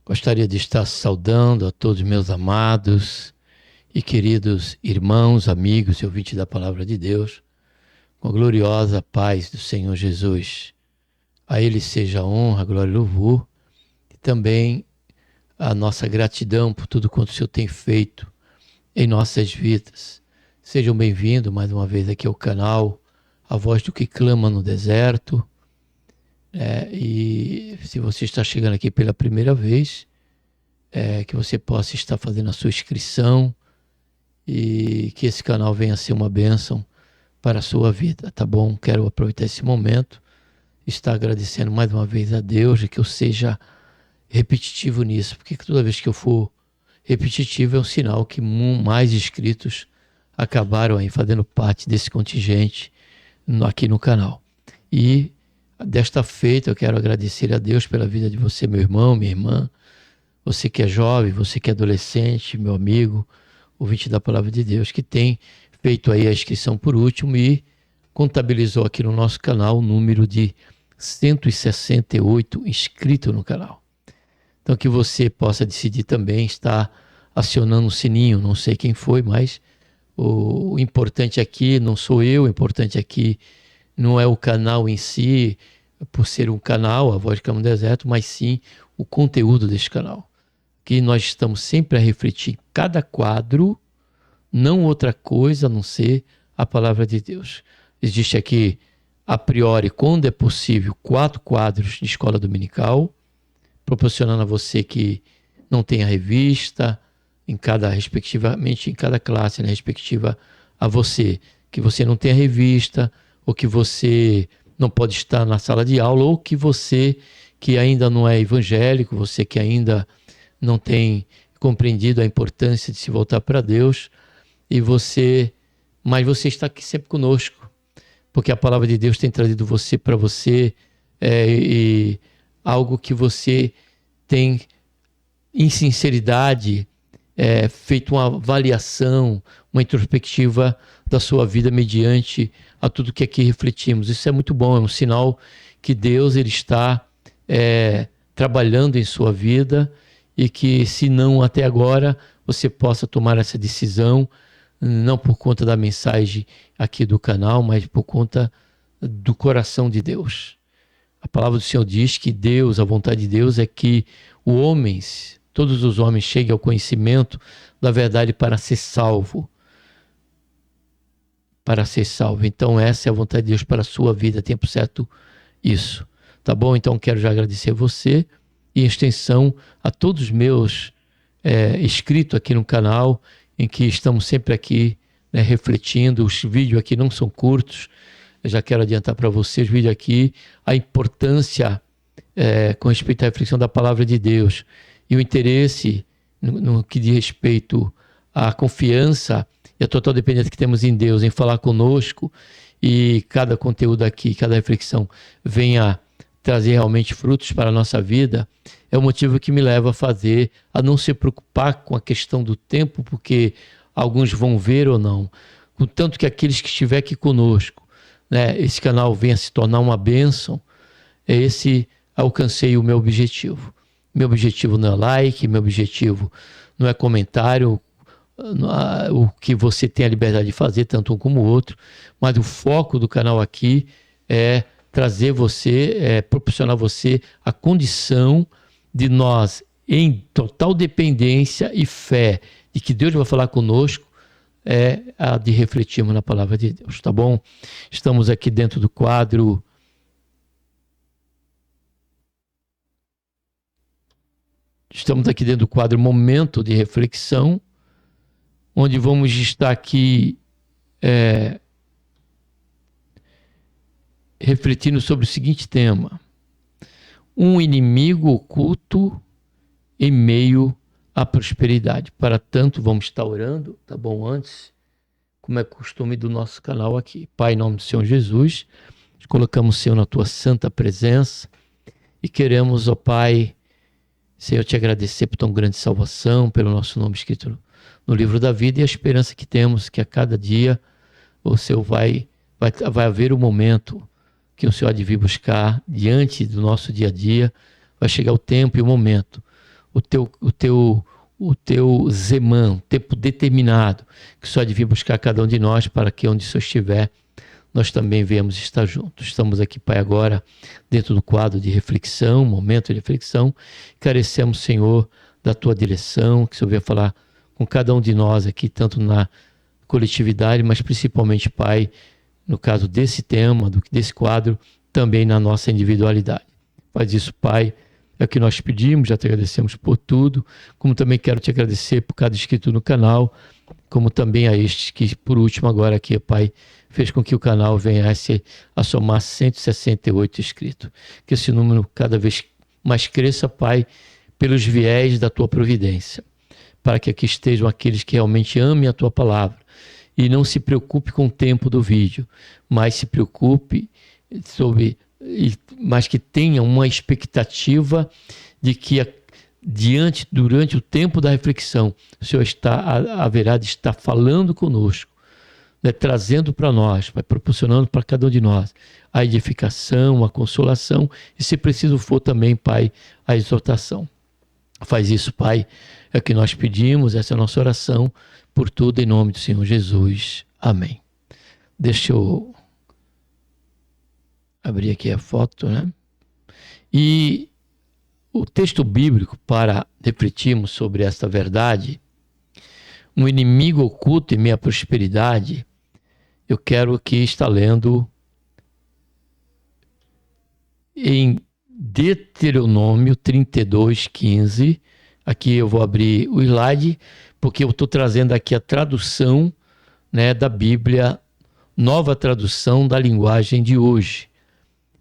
Gostaria de estar saudando a todos meus amados e queridos irmãos, amigos e ouvintes da Palavra de Deus, com a gloriosa paz do Senhor Jesus. A Ele seja a honra, a glória e louvor, e também a nossa gratidão por tudo quanto o Senhor tem feito em nossas vidas. Sejam bem-vindos mais uma vez aqui ao canal A Voz do que Clama no Deserto. E se você está chegando aqui pela primeira vez, que você possa estar fazendo a sua inscrição e que esse canal venha a ser uma bênção para a sua vida, tá bom? Quero aproveitar esse momento, estar agradecendo mais uma vez a Deus e que eu seja repetitivo nisso, porque toda vez que eu for repetitivo é um sinal que mais inscritos acabaram aí fazendo parte desse contingente aqui no canal. E desta feita eu quero agradecer a Deus pela vida de você, meu irmão, minha irmã, você que é jovem, você que é adolescente, meu amigo, ouvinte da Palavra de Deus, que tem feito aí a inscrição por último e contabilizou aqui no nosso canal o número de 168 inscritos no canal. Então que você possa decidir também estar acionando o sininho, não sei quem foi, mas o importante aqui não sou eu, o importante aqui não é o canal em si, por ser um canal, A Voz do Clama no Deserto, mas sim o conteúdo deste canal. Que nós estamos sempre a refletir em cada quadro, não outra coisa a não ser a Palavra de Deus. Existe aqui, a priori, quando é possível, 4 quadros de escola dominical, proporcionando a você que não tem a revista, respectivamente em cada classe, né, respectiva a você, que você não tem a revista, ou que você não pode estar na sala de aula, ou que você que ainda não é evangélico, você que ainda não tem compreendido a importância de se voltar para Deus, mas você está aqui sempre conosco, porque a Palavra de Deus tem trazido você para você, e algo que você tem em sinceridade feito uma avaliação, uma introspectiva da sua vida mediante a tudo que aqui refletimos. Isso é muito bom, é um sinal que Deus ele está trabalhando em sua vida e que, se não até agora, você possa tomar essa decisão, não por conta da mensagem aqui do canal, mas por conta do coração de Deus. A palavra do Senhor diz que Deus, a vontade de Deus é que todos os homens cheguem ao conhecimento da verdade para ser salvo. Para ser salvo. Então essa é a vontade de Deus para a sua vida, tempo certo isso. Tá bom? Então quero já agradecer a você e em extensão a todos os meus inscritos aqui no canal, em que estamos sempre aqui, né, refletindo. Os vídeos aqui não são curtos. Eu já quero adiantar para vocês, os vídeos aqui, a importância com respeito à reflexão da palavra de Deus e o interesse no que diz respeito à confiança e a total dependência que temos em Deus, em falar conosco, e cada conteúdo aqui, cada reflexão venha trazer realmente frutos para a nossa vida, é o motivo que me leva a não se preocupar com a questão do tempo, porque alguns vão ver ou não, contanto que aqueles que estiver aqui conosco, né, esse canal venha se tornar uma bênção, alcancei o meu objetivo. Meu objetivo não é like, meu objetivo não é comentário, o que você tem a liberdade de fazer, tanto um como o outro, mas o foco do canal aqui é trazer você, proporcionar a você a condição de nós, em total dependência e fé de que Deus vai falar conosco, a de refletirmos na palavra de Deus, tá bom? Estamos aqui dentro do quadro Momento de Reflexão, onde vamos estar aqui refletindo sobre o seguinte tema: um inimigo oculto em meio à prosperidade. Para tanto, vamos estar orando, tá bom? Antes, como é costume do nosso canal aqui. Pai, em nome do Senhor Jesus, colocamos o Senhor na tua santa presença e queremos, ó Pai, Senhor, te agradecer por tão grande salvação, pelo nosso nome escrito no livro da vida e a esperança que temos que a cada dia o Senhor vai haver um momento que o Senhor há de vir buscar diante do nosso dia a dia, vai chegar o tempo e o momento o teu Zeman, tempo determinado, que só devia buscar cada um de nós para que onde isso estiver, nós também venhamos estar juntos. Estamos aqui, Pai, agora dentro do quadro de reflexão, momento de reflexão. Carecemos, Senhor, da Tua direção, que o Senhor venha falar com cada um de nós aqui, tanto na coletividade, mas principalmente, Pai, no caso desse tema, desse quadro, também na nossa individualidade. Faz isso, Pai, é o que nós pedimos, já te agradecemos por tudo, como também quero te agradecer por cada inscrito no canal, como também a este que, por último, agora aqui, Pai, fez com que o canal venha a somar 168 inscritos. Que esse número cada vez mais cresça, Pai, pelos viés da Tua providência, para que aqui estejam aqueles que realmente amem a Tua palavra e não se preocupe com o tempo do vídeo, mas se preocupe mas que tenha uma expectativa de que durante o tempo da reflexão, o Senhor haverá de estar falando conosco, né, trazendo para nós, proporcionando para cada um de nós a edificação, a consolação e, se preciso for também, Pai, a exortação. Faz isso, Pai, é o que nós pedimos, essa é a nossa oração, por tudo em nome do Senhor Jesus. Amém. Deixa eu abrir aqui a foto, né? E o texto bíblico para refletirmos sobre esta verdade, um inimigo oculto em minha prosperidade, eu quero que está lendo em Deuteronômio 32:15. Aqui eu vou abrir o slide, porque eu estou trazendo aqui a tradução, né, da Bíblia, nova tradução da linguagem de hoje.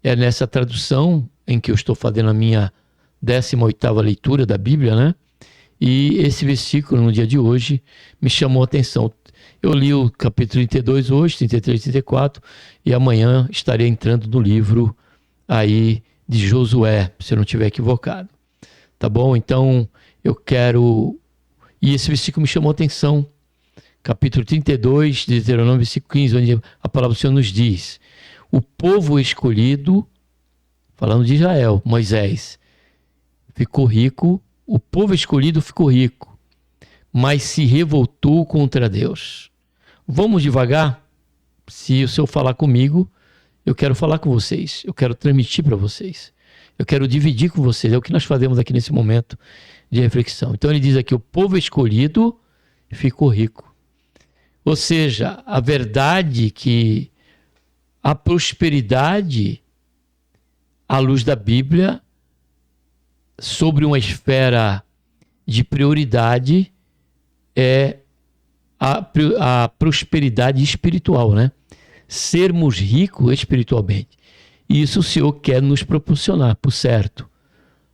É nessa tradução em que eu estou fazendo a minha 18ª leitura da Bíblia, né? E esse versículo no dia de hoje me chamou a atenção. Eu li o capítulo 32 hoje, 33, 34, e amanhã estarei entrando no livro aí de Josué, se eu não estiver equivocado. Tá bom? Então, eu quero... E esse versículo me chamou a atenção. Capítulo 32, de Deuteronômio, versículo 15, onde a palavra do Senhor nos diz: o povo escolhido, falando de Israel, Moisés, ficou rico, o povo escolhido ficou rico, mas se revoltou contra Deus. Vamos devagar? Se o Senhor falar comigo, eu quero falar com vocês, eu quero transmitir para vocês, eu quero dividir com vocês, é o que nós fazemos aqui nesse momento de reflexão. Então ele diz aqui: o povo escolhido ficou rico. Ou seja, a verdade que a prosperidade, à luz da Bíblia, sobre uma esfera de prioridade, é a prosperidade espiritual, né? Sermos ricos espiritualmente. E isso o Senhor quer nos proporcionar, por certo.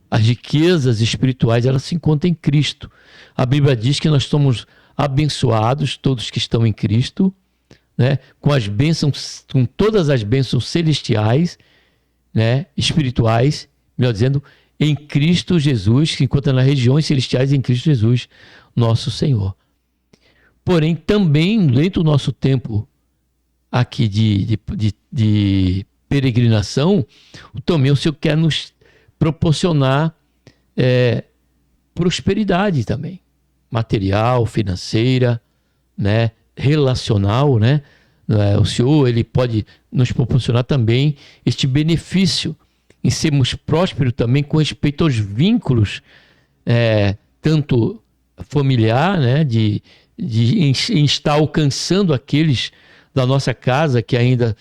As riquezas espirituais, elas se encontram em Cristo. A Bíblia diz que nós somos abençoados, todos que estão em Cristo, né? Com as bênçãos, com todas as bênçãos celestiais, né? Espirituais, melhor dizendo, em Cristo Jesus, que encontra nas regiões celestiais em Cristo Jesus, nosso Senhor. Porém, também, dentro do nosso tempo aqui de peregrinação, também o Senhor quer nos proporcionar prosperidade também, material, financeira, né, relacional, né? O Senhor, ele pode nos proporcionar também este benefício em sermos prósperos também com respeito aos vínculos, tanto familiar, né, de estar alcançando aqueles da nossa casa que ainda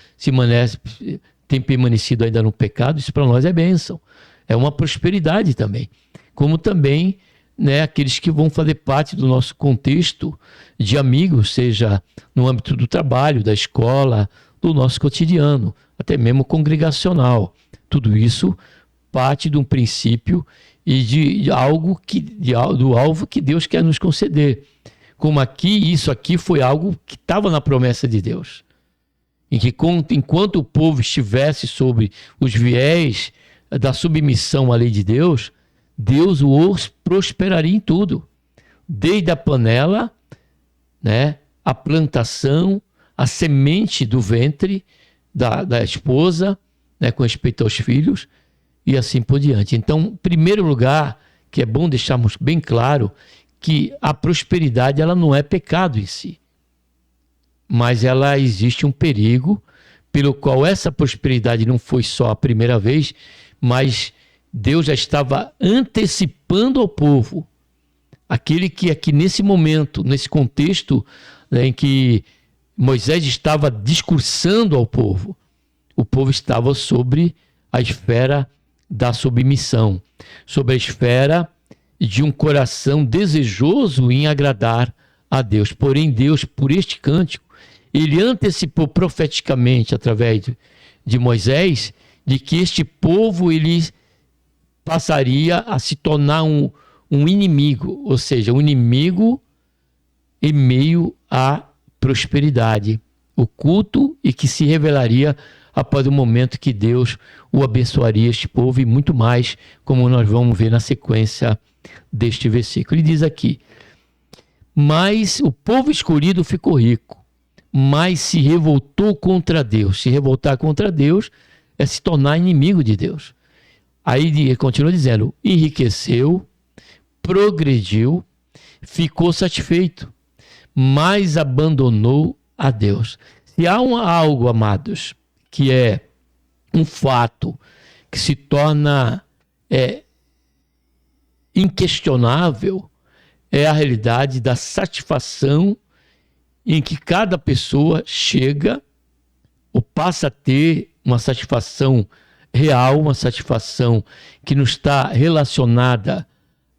tem permanecido ainda no pecado. Isso para nós é bênção, é uma prosperidade também, como também, né, aqueles que vão fazer parte do nosso contexto de amigos, seja no âmbito do trabalho, da escola, do nosso cotidiano, até mesmo congregacional. Tudo isso parte de um princípio e do alvo que Deus quer nos conceder. Como isso aqui foi algo que estava na promessa de Deus. Em que enquanto o povo estivesse sobre os viés da submissão à lei de Deus, Deus os prosperaria em tudo. Desde a panela, né, a plantação, a semente do ventre da esposa, né, com respeito aos filhos, e assim por diante. Então, em primeiro lugar, que é bom deixarmos bem claro que a prosperidade ela não é pecado em si, mas ela existe um perigo pelo qual essa prosperidade não foi só a primeira vez, mas Deus já estava antecipando ao povo, aquele que aqui nesse momento, nesse contexto, né, em que Moisés estava discursando ao povo, o povo estava sobre a esfera da submissão, sobre a esfera de um coração desejoso em agradar a Deus. Porém, Deus, por este cântico, ele antecipou profeticamente, através de Moisés, de que este povo ele passaria a se tornar um inimigo, ou seja, um inimigo em meio à prosperidade, oculto, e que se revelaria após o momento que Deus o abençoaria, este povo, e muito mais, como nós vamos ver na sequência deste versículo. Ele diz aqui: mas o povo escolhido ficou rico, mas se revoltou contra Deus. Se revoltar contra Deus é se tornar inimigo de Deus. Aí ele continua dizendo: enriqueceu, progrediu, ficou satisfeito, mas abandonou a Deus. Se há algo, amados, que é um fato que se torna inquestionável, é a realidade da satisfação em que cada pessoa chega ou passa a ter uma satisfação real, uma satisfação que não está relacionada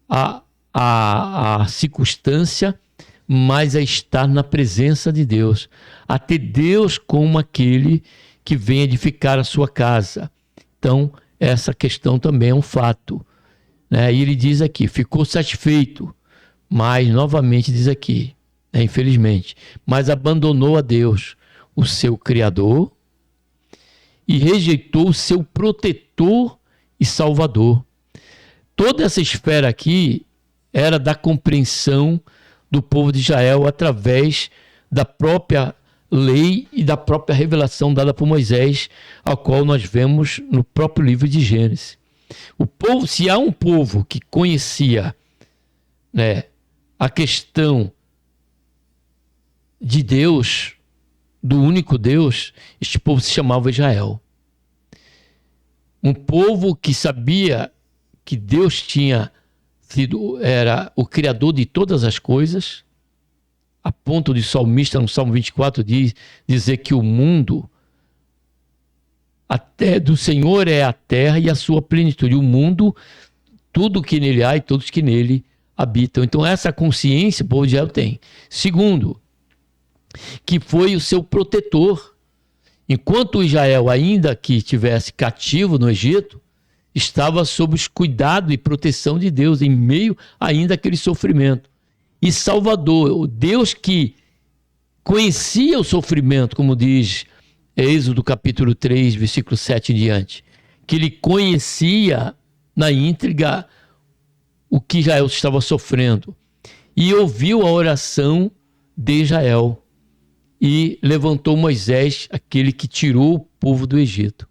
à circunstância, mas a estar na presença de Deus, a ter Deus como aquele que vem edificar a sua casa. Então, essa questão também é um fato, né? E ele diz aqui: ficou satisfeito, mas novamente diz aqui, infelizmente, mas abandonou a Deus, o seu Criador, e rejeitou o seu protetor e salvador. Toda essa esfera aqui era da compreensão do povo de Israel através da própria lei e da própria revelação dada por Moisés, ao qual nós vemos no próprio livro de Gênesis. O povo, se há um povo que conhecia, né, a questão de Deus, do único Deus, este povo se chamava Israel. Um povo que sabia que Deus era o Criador de todas as coisas, a ponto de salmista no Salmo 24 dizer que o mundo até do Senhor é a terra e a sua plenitude. O mundo, tudo que nele há e todos que nele habitam. Então essa consciência o povo de Israel tem. Segundo, que foi o seu protetor. Enquanto Israel, ainda que estivesse cativo no Egito, estava sob os cuidados e proteção de Deus, em meio ainda àquele sofrimento. E Salvador, o Deus que conhecia o sofrimento, como diz Êxodo capítulo 3, versículo 7 em diante, que ele conhecia na íntegra o que Israel estava sofrendo, e ouviu a oração de Israel, e levantou Moisés, aquele que tirou o povo do Egito.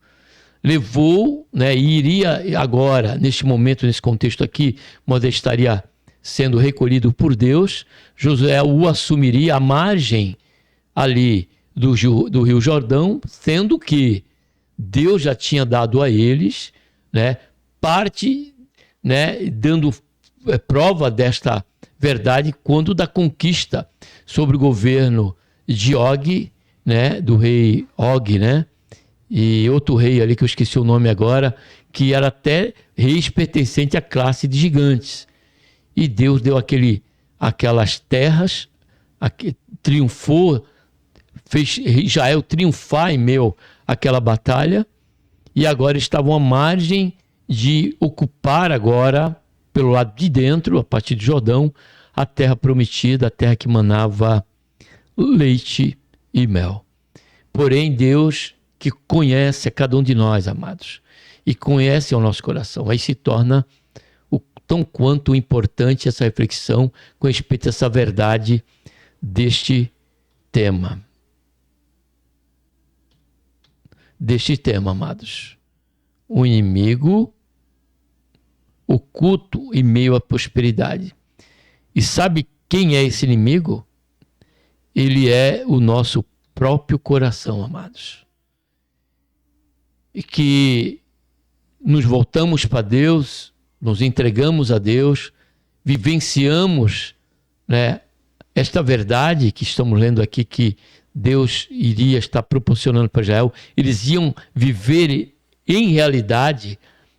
Levou, né, e iria agora, neste momento, nesse contexto aqui, Moisés estaria sendo recolhido por Deus, Josué o assumiria à margem ali do Rio Jordão, sendo que Deus já tinha dado a eles, né, parte, né, dando prova desta verdade quando da conquista sobre o governo de Og, né, do rei Og, né, e outro rei ali que eu esqueci o nome agora, que era até reis pertencente à classe de gigantes. E Deus deu aquelas terras, triunfou, fez Israel triunfar em meio àquela batalha, e agora estavam à margem de ocupar agora, pelo lado de dentro, a partir de Jordão, a terra prometida, a terra que manava leite e mel. Porém, Deus, que conhece a cada um de nós, amados, e conhece o nosso coração, aí se torna tão quanto importante essa reflexão com respeito a essa verdade deste tema. Deste tema, amados. O inimigo oculto em meio à prosperidade. E sabe quem é esse inimigo? Ele é o nosso próprio coração, amados. E que nos voltamos para Deus, nos entregamos a Deus, vivenciamos, né, esta verdade que estamos lendo aqui, que Deus iria estar proporcionando para Israel. Eles iam viver em realidade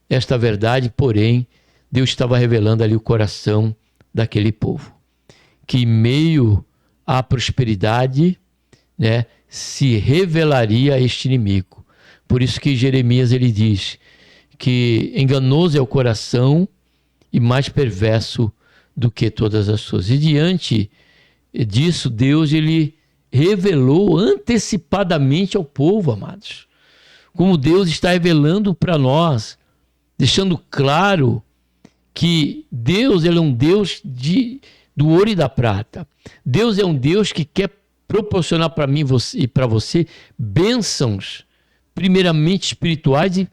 esta verdade, porém, Deus estava revelando ali o coração daquele povo. Que em meio à prosperidade, né, se revelaria este inimigo. Por isso que Jeremias ele diz que enganoso é o coração e mais perverso do que todas as coisas. E diante disso, Deus ele revelou antecipadamente ao povo, amados. Como Deus está revelando para nós, deixando claro que Deus ele é um Deus do ouro e da prata. Deus é um Deus que quer proporcionar para mim e para você bênçãos, primeiramente espirituais,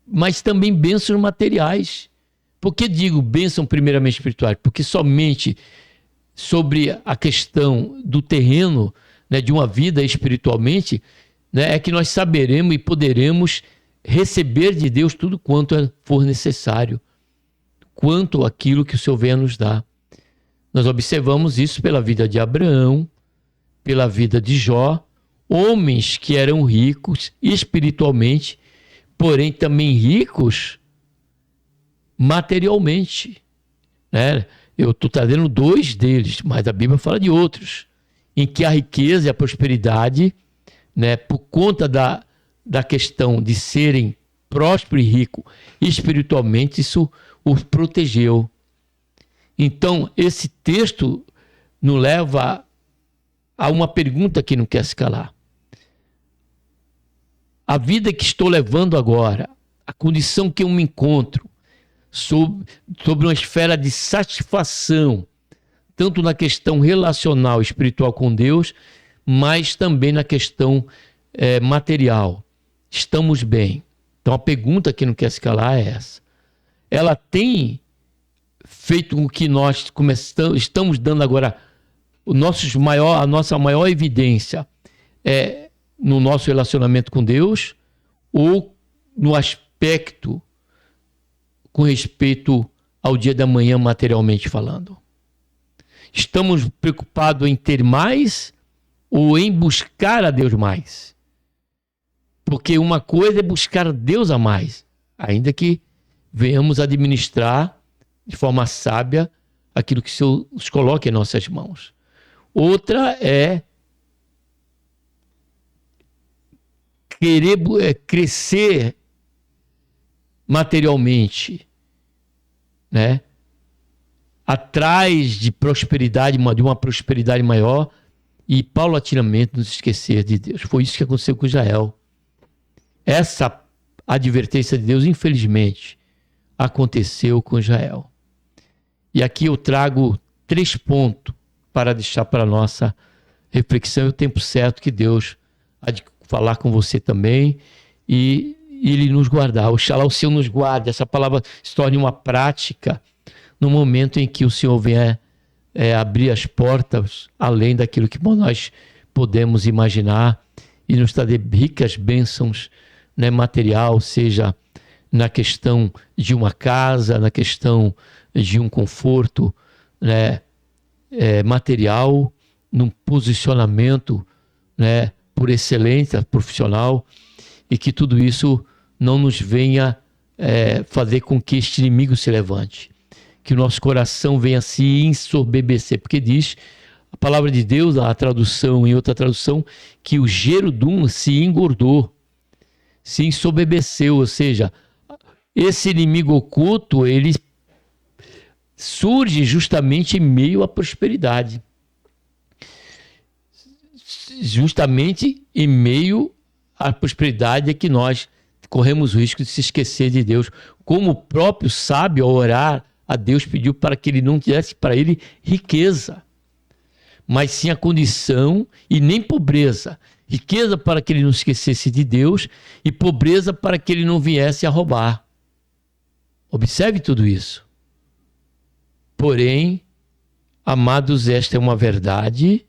mas também bênçãos materiais. Por que digo bênção primeiramente espirituais? Porque somente sobre a questão do terreno, né, de uma vida espiritualmente, né, é que nós saberemos e poderemos receber de Deus tudo quanto for necessário, quanto aquilo que o Senhor venha nos dar. Nós observamos isso pela vida de Abraão, pela vida de Jó, homens que eram ricos espiritualmente, porém também ricos materialmente, né? Eu estou trazendo 2 deles, mas a Bíblia fala de outros, em que a riqueza e a prosperidade, né, por conta da questão de serem próspero e rico espiritualmente, isso os protegeu. Então, esse texto nos leva a uma pergunta que não quer se calar. A vida que estou levando agora, a condição que eu me encontro, sobre uma esfera de satisfação, tanto na questão relacional, espiritual com Deus, mas também na questão material. Estamos bem? Então a pergunta que não quer se calar é essa. Ela tem feito com que nós estamos dando agora a nossa maior evidência no nosso relacionamento com Deus, ou no aspecto com respeito ao dia da manhã materialmente falando? Estamos preocupados em ter mais ou em buscar a Deus mais? Porque uma coisa é buscar a Deus a mais, ainda que venhamos administrar de forma sábia aquilo que o Senhor nos coloca em nossas mãos. Outra é querer crescer materialmente, né? Atrás de prosperidade, de uma prosperidade maior, e paulatinamente nos esquecer de Deus. Foi isso que aconteceu com Israel. Essa advertência de Deus, infelizmente, aconteceu com Israel. E aqui eu trago 3 pontos para deixar para a nossa reflexão, e o tempo certo que Deus há de falar com você também, e Ele nos guardar. Oxalá o Senhor nos guarde, essa palavra se torne uma prática no momento em que o Senhor venha abrir as portas além daquilo que nós podemos imaginar e nos trazer ricas bênçãos, né, material, seja na questão de uma casa, na questão de um conforto, né, material, num posicionamento, né, por excelência profissional, e que tudo isso não nos venha fazer com que este inimigo se levante, que o nosso coração venha se ensoberbecer, porque diz a palavra de Deus, a tradução, em outra tradução, que o Gerudum se engordou, se ensoberbeceu, ou seja, esse inimigo oculto, ele surge justamente em meio à prosperidade. Justamente em meio à prosperidade é que nós corremos o risco de se esquecer de Deus. Como o próprio sábio, ao orar a Deus, pediu para que ele não desse para ele riqueza, mas sim a condição, e nem pobreza. Riqueza para que ele não esquecesse de Deus, e pobreza para que ele não viesse a roubar. Observe tudo isso. Porém, amados, esta é uma verdade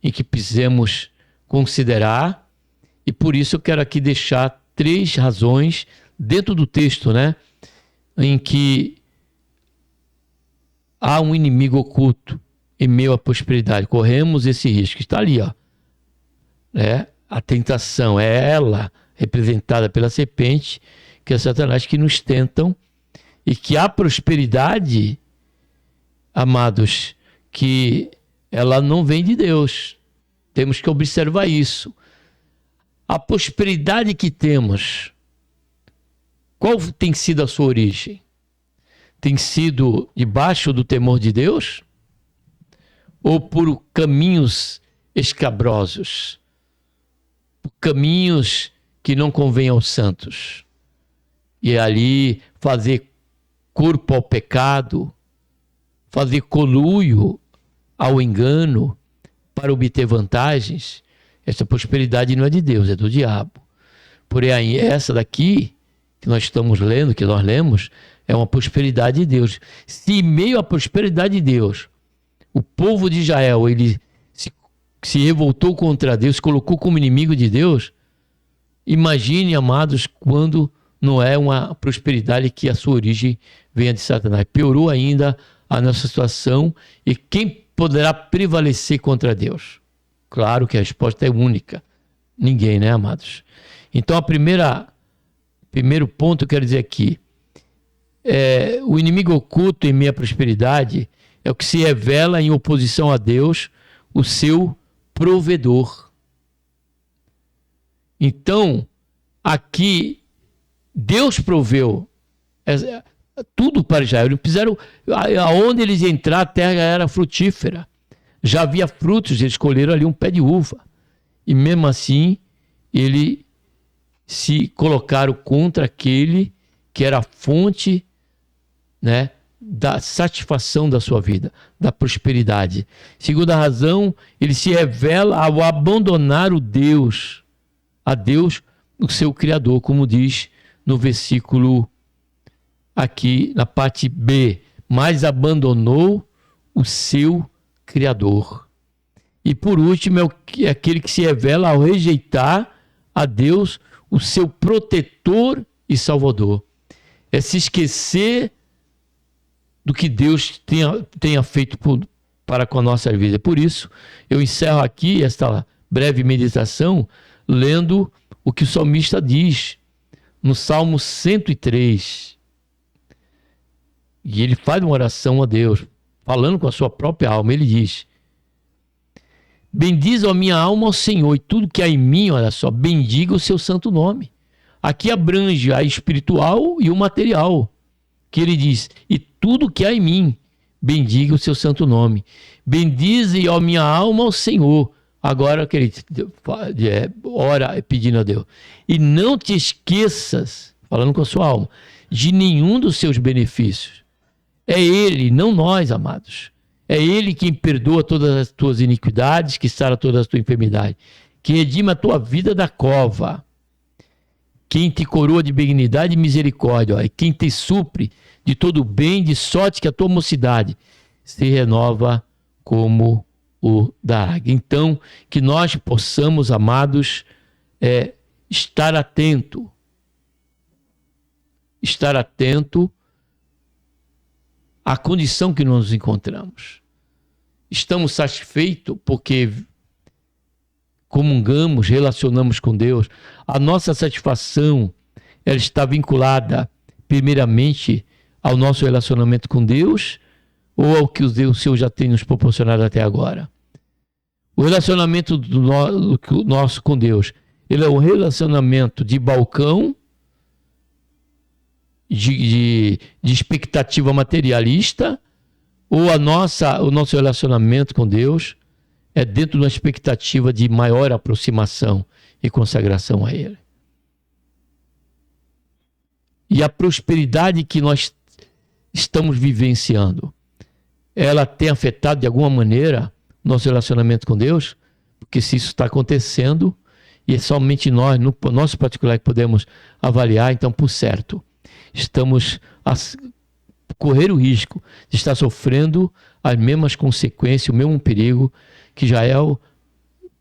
em que precisamos considerar, e por isso eu quero aqui deixar 3 razões dentro do texto, né, em que há um inimigo oculto em meio à prosperidade. Corremos esse risco. Está ali, ó. A tentação é ela, representada pela serpente, que é Satanás, que nos tentam, e que a prosperidade, amados, que ela não vem de Deus. Temos que observar isso. A prosperidade que temos, qual tem sido a sua origem? Tem sido debaixo do temor de Deus? Ou por caminhos escabrosos? Por caminhos que não convêm aos santos? E ali fazer corpo ao pecado, fazer conluio ao engano para obter vantagens. Essa prosperidade não é de Deus, é do diabo. Porém, essa daqui que nós estamos lendo, que nós lemos, é uma prosperidade de Deus. Se em meio à prosperidade de Deus, o povo de Israel, ele se revoltou contra Deus, se colocou como inimigo de Deus, imagine, amados, quando não é uma prosperidade que a sua origem venha de Satanás. Piorou ainda a nossa situação, e quem poderá prevalecer contra Deus? Claro que a resposta é única. Ninguém, né, amados? Então, primeiro ponto que eu quero dizer aqui, o inimigo oculto em meio à prosperidade é o que se revela em oposição a Deus, o seu provedor. Então, aqui, Deus proveu tudo para Israel. Eles fizeram, aonde eles entraram, a terra era frutífera. Já havia frutos, eles escolheram ali um pé de uva. E mesmo assim, eles se colocaram contra aquele que era a fonte, né, da satisfação da sua vida, da prosperidade. Segunda razão, ele se revela ao abandonar a Deus, o seu Criador, como diz no versículo aqui na parte B, mas abandonou o seu Criador. E por último, é aquele que se revela ao rejeitar a Deus, o seu protetor e salvador. É se esquecer do que Deus tenha feito para com a nossa vida. Por isso, eu encerro aqui esta breve meditação lendo o que o salmista diz no Salmo 103. E ele faz uma oração a Deus, falando com a sua própria alma. Ele diz: bendiz a minha alma ao Senhor, e tudo que há em mim, olha só, bendiga o seu santo nome. Aqui abrange a espiritual e o material, que ele diz: e tudo que há em mim, bendiga o seu santo nome. Bendize a minha alma ao Senhor. Agora, querido, ora pedindo a Deus. E não te esqueças, falando com a sua alma, de nenhum dos seus benefícios. É Ele, não nós, amados. É Ele quem perdoa todas as tuas iniquidades, que sara todas as tuas enfermidades, que redime a tua vida da cova, quem te coroa de benignidade e misericórdia, ó, e quem te supre de todo o bem, de sorte que a tua mocidade se renova como o da águia. Então, que nós possamos, amados, estar atento à condição que nós nos encontramos. Estamos satisfeitos porque comungamos, relacionamos com Deus. A nossa satisfação, ela está vinculada primeiramente ao nosso relacionamento com Deus ou ao que o Senhor já tem nos proporcionado até agora? O relacionamento nosso com Deus, ele é um relacionamento de balcão, de expectativa materialista, ou o nosso relacionamento com Deus é dentro de uma expectativa de maior aproximação e consagração a Ele? E a prosperidade que nós estamos vivenciando, ela tem afetado de alguma maneira nosso relacionamento com Deus? Porque se isso está acontecendo, e é somente nós, no nosso particular, que podemos avaliar, então, por certo, estamos a correr o risco de estar sofrendo as mesmas consequências, o mesmo perigo que Israel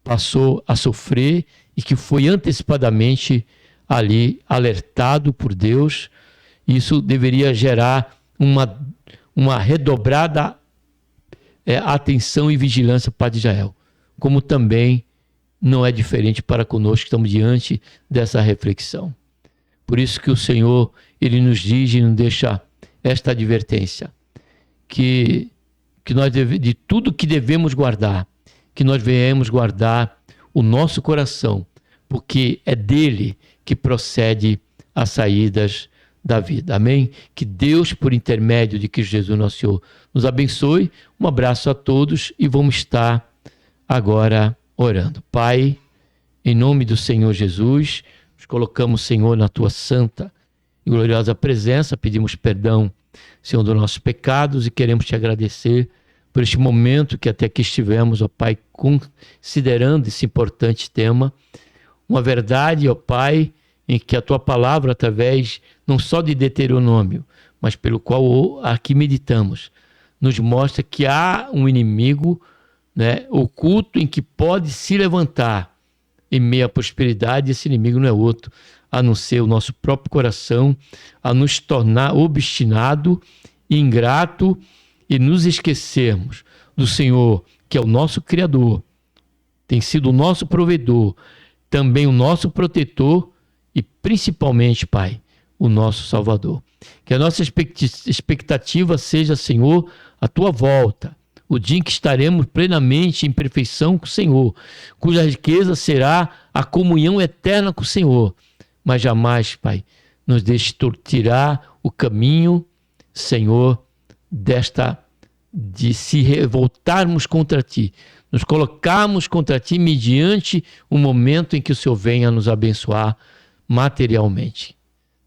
passou a sofrer e que foi antecipadamente ali alertado por Deus. Isso deveria gerar uma redobrada atenção e vigilância para Israel, como também não é diferente para conosco, que estamos diante dessa reflexão. Por isso que o Senhor, Ele nos diz e nos deixa esta advertência, que nós de tudo que devemos guardar, que nós venhamos guardar o nosso coração, porque é dele que procede as saídas da vida. Amém? Que Deus, por intermédio de Cristo Jesus, nosso Senhor, nos abençoe. Um abraço a todos e vamos estar agora orando. Pai, em nome do Senhor Jesus, nos colocamos, Senhor, na tua santa e gloriosa presença, pedimos perdão, Senhor, dos nossos pecados e queremos te agradecer por este momento que até aqui estivemos, ó Pai, considerando esse importante tema, uma verdade, ó Pai, em que a tua palavra, através não só de Deuteronômio, mas pelo qual aqui meditamos, nos mostra que há um inimigo, né, oculto, em que pode se levantar em meio à prosperidade. Esse inimigo não é outro a não ser o nosso próprio coração, a nos tornar obstinado, ingrato e nos esquecermos do Senhor, que é o nosso Criador, tem sido o nosso provedor, também o nosso protetor e principalmente, Pai, o nosso Salvador. Que a nossa expectativa seja, Senhor, a tua volta, o dia em que estaremos plenamente em perfeição com o Senhor, cuja riqueza será a comunhão eterna com o Senhor. Mas jamais, Pai, nos deixe tirar o caminho, Senhor, de se revoltarmos contra Ti, nos colocarmos contra Ti mediante o momento em que o Senhor venha nos abençoar materialmente.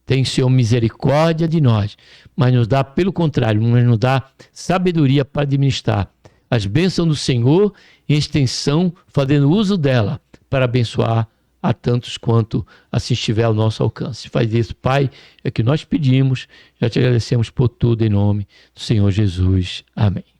Tem, Senhor, misericórdia de nós, mas nos dá, pelo contrário, nos dá sabedoria para administrar as bênçãos do Senhor em extensão, fazendo uso dela para abençoar a tantos quanto assim estiver ao nosso alcance. Faz isso, Pai, é o que nós pedimos, já te agradecemos por tudo em nome do Senhor Jesus. Amém.